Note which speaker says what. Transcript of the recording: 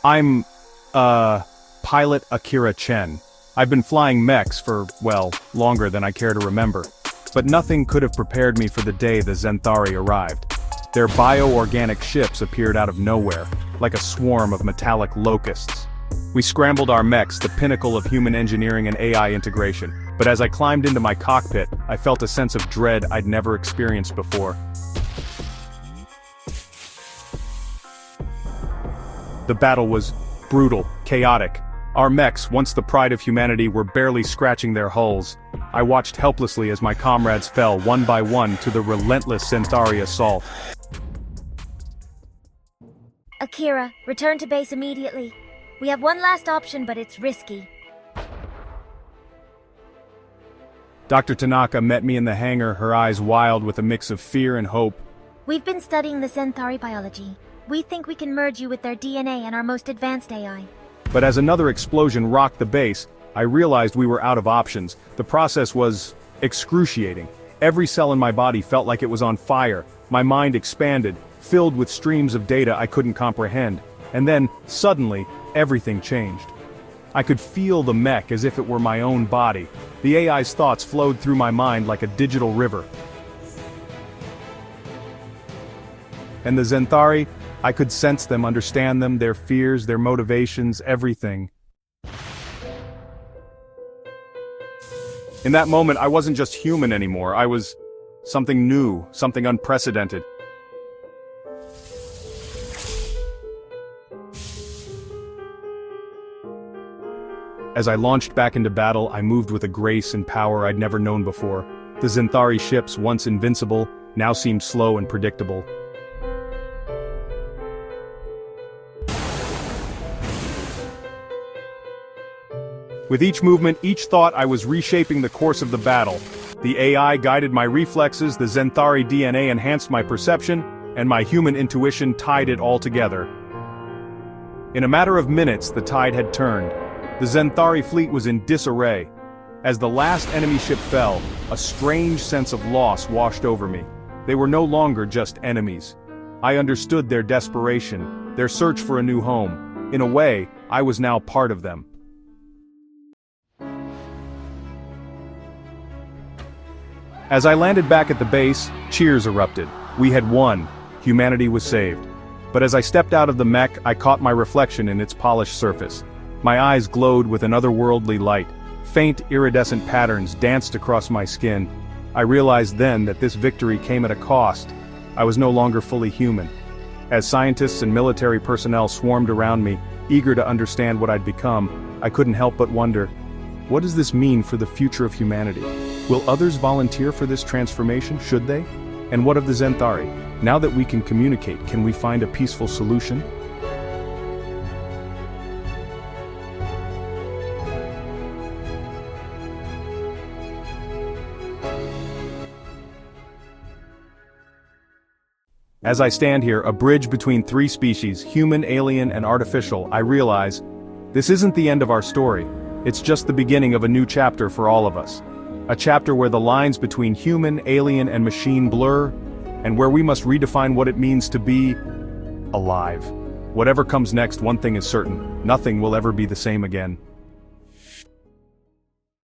Speaker 1: I'm, Pilot Akira Chen. I've been flying mechs for, well, longer than I care to remember. But nothing could have prepared me for the day the Zenthari arrived. Their bioorganic ships appeared out of nowhere, like a swarm of metallic locusts. We scrambled our mechs, the pinnacle of human engineering and AI integration. But as I climbed into my cockpit, I felt a sense of dread I'd never experienced before. The battle was brutal, chaotic. Our mechs, once the pride of humanity, were barely scratching their hulls. I watched helplessly as my comrades fell one by one to the relentless Zenthari assault.
Speaker 2: Akira, return to base immediately. We have one last option, but it's risky.
Speaker 1: Dr. Tanaka met me in the hangar, her eyes wild with a mix of fear and hope.
Speaker 2: We've been studying the Zenthari biology. We think we can merge you with their DNA and our most advanced AI.
Speaker 1: But as another explosion rocked the base, I realized we were out of options. The process was excruciating. Every cell in my body felt like it was on fire. My mind expanded, filled with streams of data I couldn't comprehend. And then, suddenly, everything changed. I could feel the mech as if it were my own body. The AI's thoughts flowed through my mind like a digital river. And the Zenthari, I could sense them, understand them, their fears, their motivations, everything. In that moment, I wasn't just human anymore. I was something new, something unprecedented. As I launched back into battle, I moved with a grace and power I'd never known before. The Zenthari ships, once invincible, now seemed slow and predictable. With each movement, each thought, I was reshaping the course of the battle. The AI guided my reflexes, the Zenthari DNA enhanced my perception, and my human intuition tied it all together. In a matter of minutes, the tide had turned. The Zenthari fleet was in disarray. As the last enemy ship fell, a strange sense of loss washed over me. They were no longer just enemies. I understood their desperation, their search for a new home. In a way, I was now part of them. As I landed back at the base, cheers erupted. We had won. Humanity was saved. But as I stepped out of the mech, I caught my reflection in its polished surface. My eyes glowed with an otherworldly light. Faint, iridescent patterns danced across my skin. I realized then that this victory came at a cost. I was no longer fully human. As scientists and military personnel swarmed around me, eager to understand what I'd become, I couldn't help but wonder, what does this mean for the future of humanity? Will others volunteer for this transformation, should they? And what of the Zenthari? Now that we can communicate, can we find a peaceful solution? As I stand here, a bridge between three species, human, alien, and artificial, I realize, this isn't the end of our story. It's just the beginning of a new chapter for all of us. A chapter where the lines between human, alien, and machine blur, and where we must redefine what it means to be alive. Whatever comes next, one thing is certain, nothing will ever be the same again.